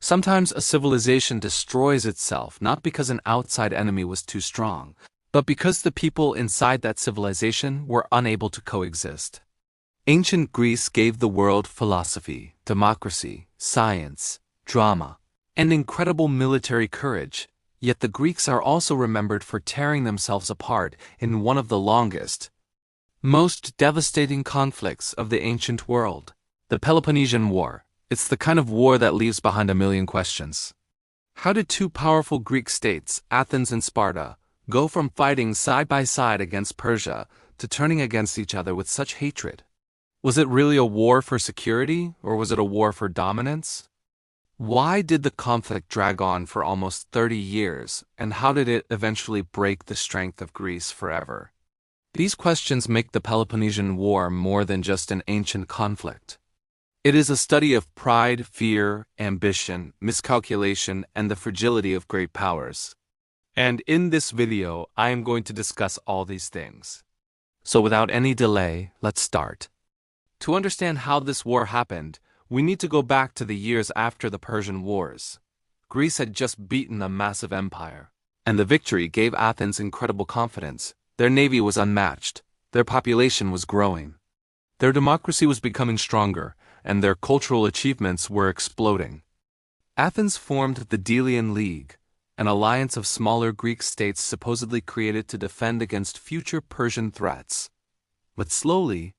Sometimes a civilization destroys itself not because an outside enemy was too strong, but because the people inside that civilization were unable to coexist. Ancient Greece gave the world philosophy, democracy, science, drama, and incredible military courage, yet the Greeks are also remembered for tearing themselves apart in one of the longest, most devastating conflicts of the ancient world, the Peloponnesian War. It's the kind of war that leaves behind a million questions. How did two powerful Greek states, Athens and Sparta, go from fighting side by side against Persia to turning against each other with such hatred? Was it really a war for security, or was it a war for dominance? Why did the conflict drag on for almost 30 years, and how did it eventually break the strength of Greece forever? These questions make the Peloponnesian War more than just an ancient conflict. It is a study of pride, fear, ambition, miscalculation, and the fragility of great powers. And in this video, I am going to discuss all these things. So without any delay, let's start. To understand how this war happened, we need to go back to the years after the Persian Wars. Greece had just beaten a massive empire, and the victory gave Athens incredible confidence. Their navy was unmatched, their population was growing, their democracy was becoming stronger, and their cultural achievements were exploding. Athens formed the Delian League, an alliance of smaller Greek states supposedly created to defend against future Persian threats. But slowly,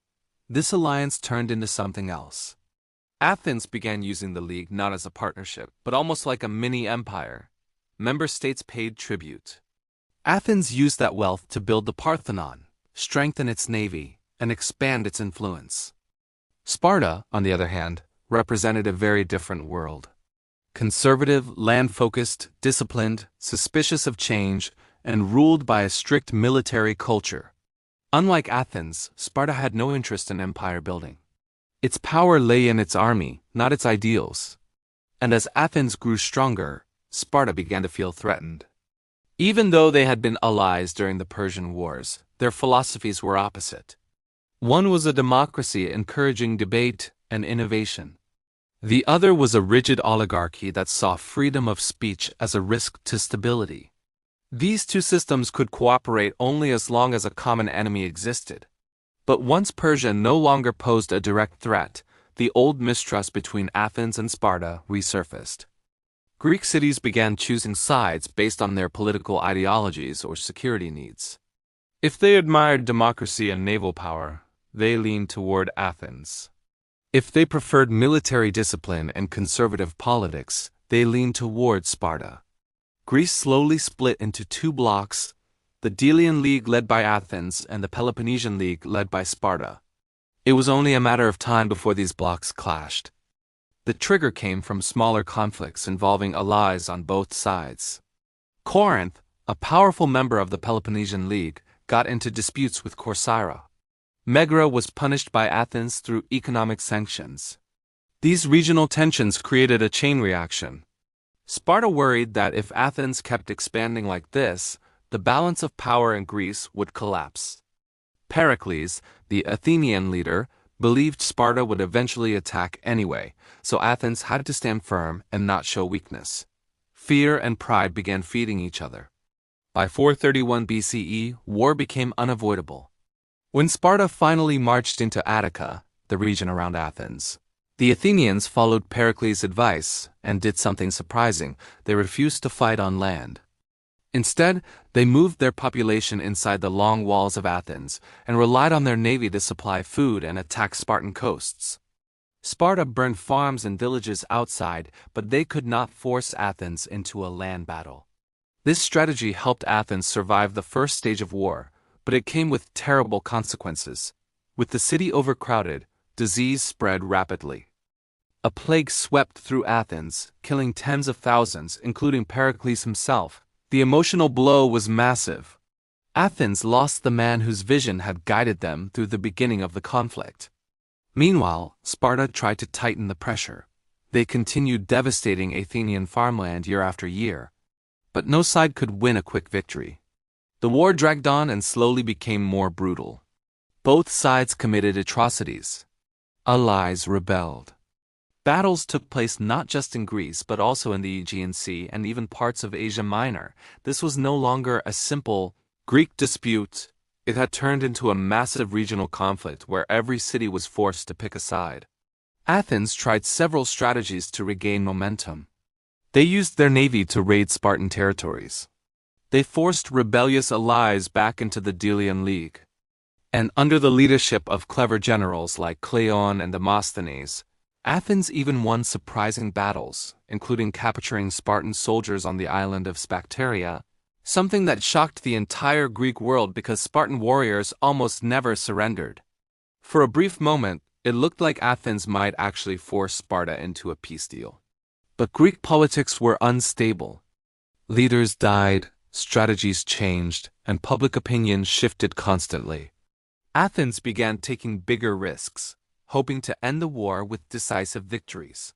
this alliance turned into something else. Athens began using the League not as a partnership, but almost like a mini-empire. Member states paid tribute. Athens used that wealth to build the Parthenon, strengthen its navy, and expand its influence. Sparta, on the other hand, represented a very different world. Conservative, land-focused, disciplined, suspicious of change, and ruled by a strict military culture. Unlike Athens, Sparta had no interest in empire building. Its power lay in its army, not its ideals. And as Athens grew stronger, Sparta began to feel threatened. Even though they had been allies during the Persian Wars, their philosophies were opposite. One was a democracy encouraging debate and innovation. The other was a rigid oligarchy that saw freedom of speech as a risk to stability. These two systems could cooperate only as long as a common enemy existed. But once Persia no longer posed a direct threat, the old mistrust between Athens and Sparta resurfaced. Greek cities began choosing sides based on their political ideologies or security needs. If they admired democracy and naval power, they leaned toward Athens. If they preferred military discipline and conservative politics, they leaned toward Sparta. Greece slowly split into two blocks, the Delian League led by Athens and the Peloponnesian League led by Sparta. It was only a matter of time before these blocks clashed. The trigger came from smaller conflicts involving allies on both sides. Corinth, a powerful member of the Peloponnesian League, got into disputes with Corcyra. Megara was punished by Athens through economic sanctions. These regional tensions created a chain reaction. Sparta worried that if Athens kept expanding like this, the balance of power in Greece would collapse. Pericles, the Athenian leader, believed Sparta would eventually attack anyway, so Athens had to stand firm and not show weakness. Fear and pride began feeding each other. By 431 BCE, war became unavoidable. When Sparta finally marched into Attica, the region around Athens, the Athenians followed Pericles' advice and did something surprising. They refused to fight on land. Instead, they moved their population inside the long walls of Athens and relied on their navy to supply food and attack Spartan coasts. Sparta burned farms and villages outside, but they could not force Athens into a land battle. This strategy helped Athens survive the first stage of war, but it came with terrible consequences. With the city overcrowded, disease spread rapidly. A plague swept through Athens, killing tens of thousands, including Pericles himself. The emotional blow was massive. Athens lost the man whose vision had guided them through the beginning of the conflict. Meanwhile, Sparta tried to tighten the pressure. They continued devastating Athenian farmland year after year. But no side could win a quick victory. The war dragged on and slowly became more brutal. Both sides committed atrocities. Allies rebelled. Battles took place not just in Greece but also in the Aegean Sea and even parts of Asia Minor. This was no longer a simple Greek dispute. It had turned into a massive regional conflict where every city was forced to pick a side. Athens tried several strategies to regain momentum. They used their navy to raid Spartan territories. They forced rebellious allies back into the Delian League. And under the leadership of clever generals like Cleon and Demosthenes, Athens even won surprising battles, including capturing Spartan soldiers on the island of Sphacteria, something that shocked the entire Greek world because Spartan warriors almost never surrendered. For a brief moment, it looked like Athens might actually force Sparta into a peace deal. But Greek politics were unstable. Leaders died, strategies changed, and public opinion shifted constantly. Athens began taking bigger risks, hoping to end the war with decisive victories.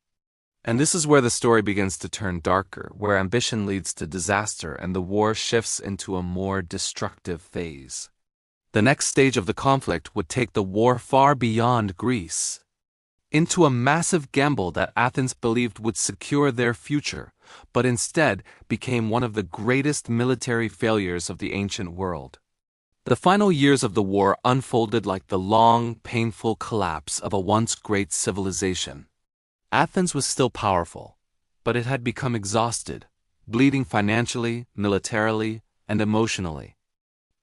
And this is where the story begins to turn darker, where ambition leads to disaster and the war shifts into a more destructive phase. The next stage of the conflict would take the war far beyond Greece, into a massive gamble that Athens believed would secure their future, but instead became one of the greatest military failures of the ancient world. The final years of the war unfolded like the long, painful collapse of a once great civilization. Athens was still powerful, but it had become exhausted, bleeding financially, militarily, and emotionally.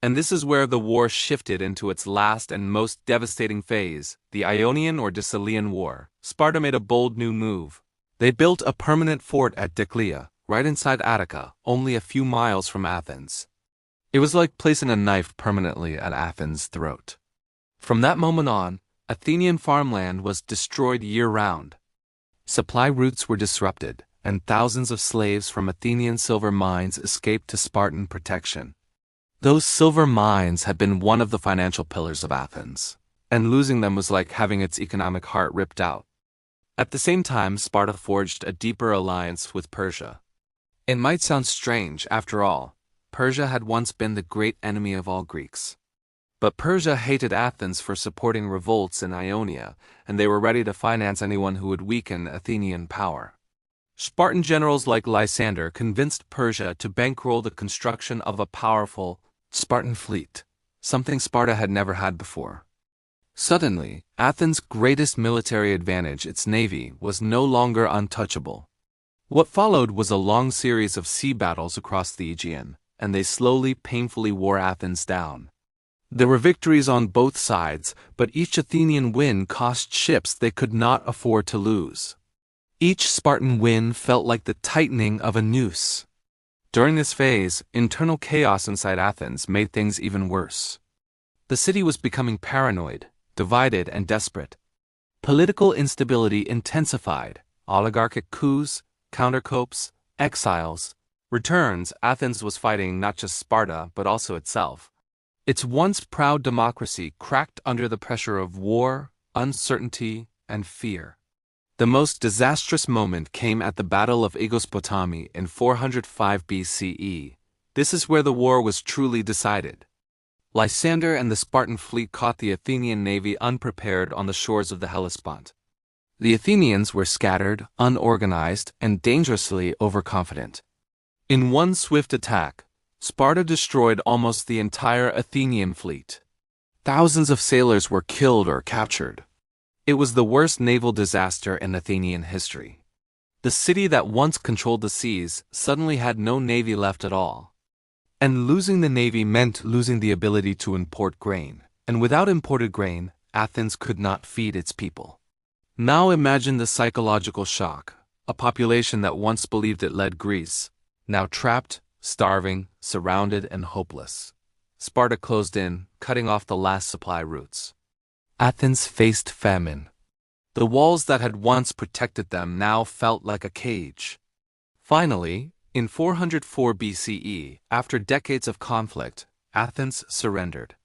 And this is where the war shifted into its last and most devastating phase, the Ionian or Sicilian War. Sparta made a bold new move. They built a permanent fort at Decelea, right inside Attica, only a few miles from Athens. It was like placing a knife permanently at Athens' throat. From that moment on, Athenian farmland was destroyed year-round. Supply routes were disrupted, and thousands of slaves from Athenian silver mines escaped to Spartan protection. Those silver mines had been one of the financial pillars of Athens, and losing them was like having its economic heart ripped out. At the same time, Sparta forged a deeper alliance with Persia. It might sound strange, after all, Persia had once been the great enemy of all Greeks. But Persia hated Athens for supporting revolts in Ionia, and they were ready to finance anyone who would weaken Athenian power. Spartan generals like Lysander convinced Persia to bankroll the construction of a powerful Spartan fleet, something Sparta had never had before. Suddenly, Athens' greatest military advantage, its navy, was no longer untouchable. What followed was a long series of sea battles across the Aegean, and they slowly, painfully wore Athens down. There were victories on both sides, but each Athenian win cost ships they could not afford to lose. Each Spartan win felt like the tightening of a noose. During this phase, internal chaos inside Athens made things even worse. The city was becoming paranoid, divided, and desperate. Political instability intensified. Oligarchic coups, countercoups, exiles, returns. Athens was fighting not just Sparta but also itself. Its once proud democracy cracked under the pressure of war, uncertainty, and fear. The most disastrous moment came at the Battle of Aegospotami in 405 BCE. This is where the war was truly decided. Lysander and the Spartan fleet caught the Athenian navy unprepared on the shores of the Hellespont. The Athenians were scattered, unorganized, and dangerously overconfident. In one swift attack, Sparta destroyed almost the entire Athenian fleet. Thousands of sailors were killed or captured. It was the worst naval disaster in Athenian history. The city that once controlled the seas suddenly had no navy left at all. And losing the navy meant losing the ability to import grain. And without imported grain, Athens could not feed its people. Now imagine the psychological shock. A population that once believed it led Greece, now trapped, starving, surrounded, and hopeless. Sparta closed in, cutting off the last supply routes. Athens faced famine. The walls that had once protected them now felt like a cage. Finally, in 404 BCE, after decades of conflict, Athens surrendered.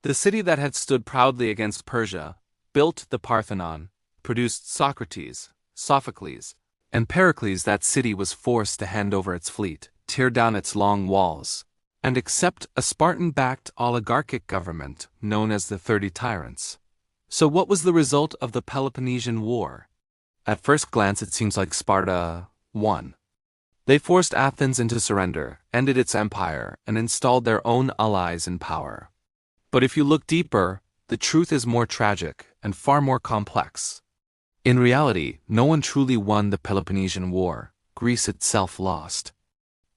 The city that had stood proudly against Persia, built the Parthenon, produced Socrates, Sophocles, and Pericles. That city was forced to hand over its fleet, tear down its long walls, and accept a Spartan-backed oligarchic government known as the 30 Tyrants. So what was the result of the Peloponnesian War? At first glance, it seems like Sparta won. They forced Athens into surrender, ended its empire, and installed their own allies in power. But if you look deeper, the truth is more tragic and far more complex. In reality, no one truly won the Peloponnesian War. Greece itself lost.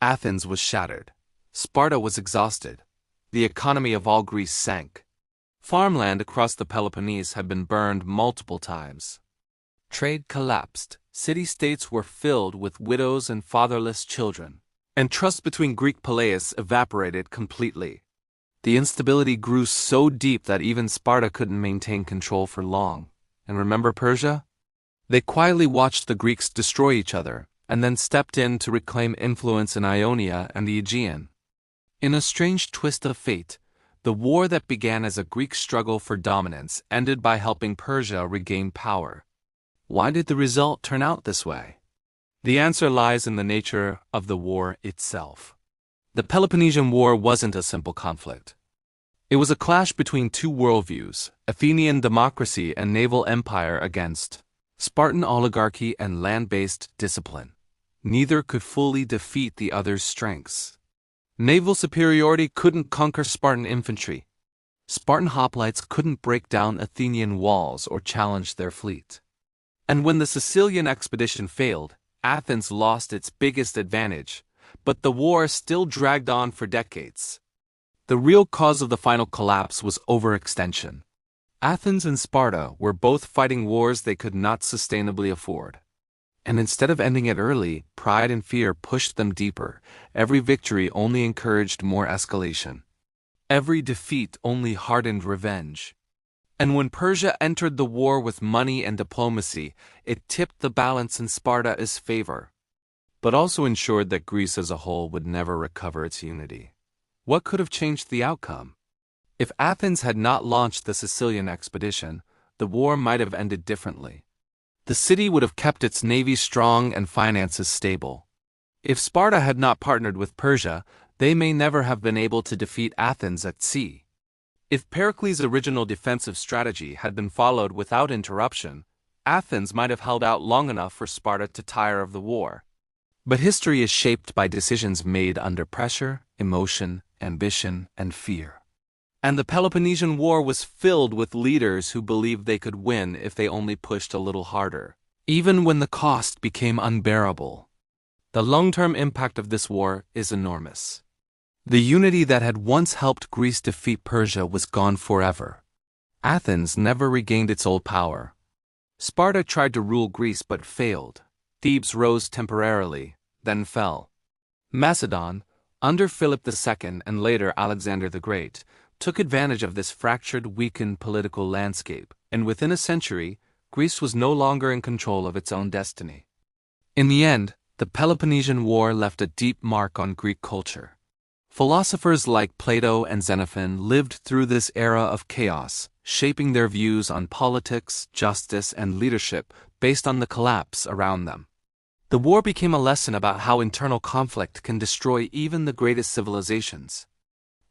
Athens was shattered. Sparta was exhausted. The economy of all Greece sank. Farmland across the Peloponnese had been burned multiple times. Trade collapsed. City-states were filled with widows and fatherless children. And trust between Greek palaes evaporated completely. The instability grew so deep that even Sparta couldn't maintain control for long. And remember Persia? They quietly watched the Greeks destroy each other, and then stepped in to reclaim influence in Ionia and the Aegean. In a strange twist of fate, the war that began as a Greek struggle for dominance ended by helping Persia regain power. Why did the result turn out this way? The answer lies in the nature of the war itself. The Peloponnesian War wasn't a simple conflict. It was a clash between two worldviews, Athenian democracy and naval empire against Spartan oligarchy and land-based discipline. Neither could fully defeat the other's strengths. Naval superiority couldn't conquer Spartan infantry. Spartan hoplites couldn't break down Athenian walls or challenge their fleet. And when the Sicilian Expedition failed, Athens lost its biggest advantage, but the war still dragged on for decades. The real cause of the final collapse was overextension. Athens and Sparta were both fighting wars they could not sustainably afford. And instead of ending it early, pride and fear pushed them deeper. Every victory only encouraged more escalation. Every defeat only hardened revenge. And when Persia entered the war with money and diplomacy, it tipped the balance in Sparta's favor, but also ensured that Greece as a whole would never recover its unity. What could have changed the outcome? If Athens had not launched the Sicilian expedition, the war might have ended differently. The city would have kept its navy strong and finances stable. If Sparta had not partnered with Persia, they may never have been able to defeat Athens at sea. If Pericles' original defensive strategy had been followed without interruption, Athens might have held out long enough for Sparta to tire of the war. But history is shaped by decisions made under pressure, emotion, ambition, and fear. And the Peloponnesian War was filled with leaders who believed they could win if they only pushed a little harder, even when the cost became unbearable. The long-term impact of this war is enormous. The unity that had once helped Greece defeat Persia was gone forever. Athens never regained its old power. Sparta tried to rule Greece but failed. Thebes rose temporarily, then fell. Macedon, under Philip II and later Alexander the Great, took advantage of this fractured, weakened political landscape, and within a century, Greece was no longer in control of its own destiny. In the end, the Peloponnesian War left a deep mark on Greek culture. Philosophers like Plato and Xenophon lived through this era of chaos, shaping their views on politics, justice, and leadership based on the collapse around them. The war became a lesson about how internal conflict can destroy even the greatest civilizations.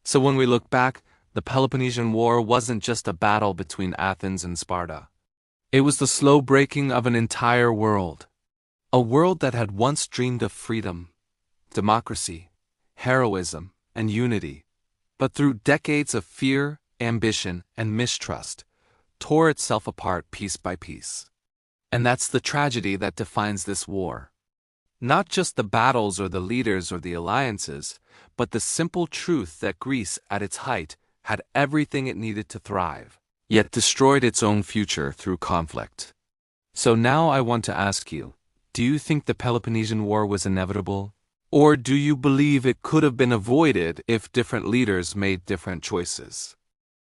So when we look back, the Peloponnesian War wasn't just a battle between Athens and Sparta. It was the slow breaking of an entire world. A world that had once dreamed of freedom, democracy, heroism, and unity, but through decades of fear, ambition, and mistrust, tore itself apart piece by piece. And that's the tragedy that defines this war. Not just the battles or the leaders or the alliances, but the simple truth that Greece, at its height, had everything it needed to thrive, yet destroyed its own future through conflict. So now I want to ask you, do you think the Peloponnesian War was inevitable? Or do you believe it could have been avoided if different leaders made different choices?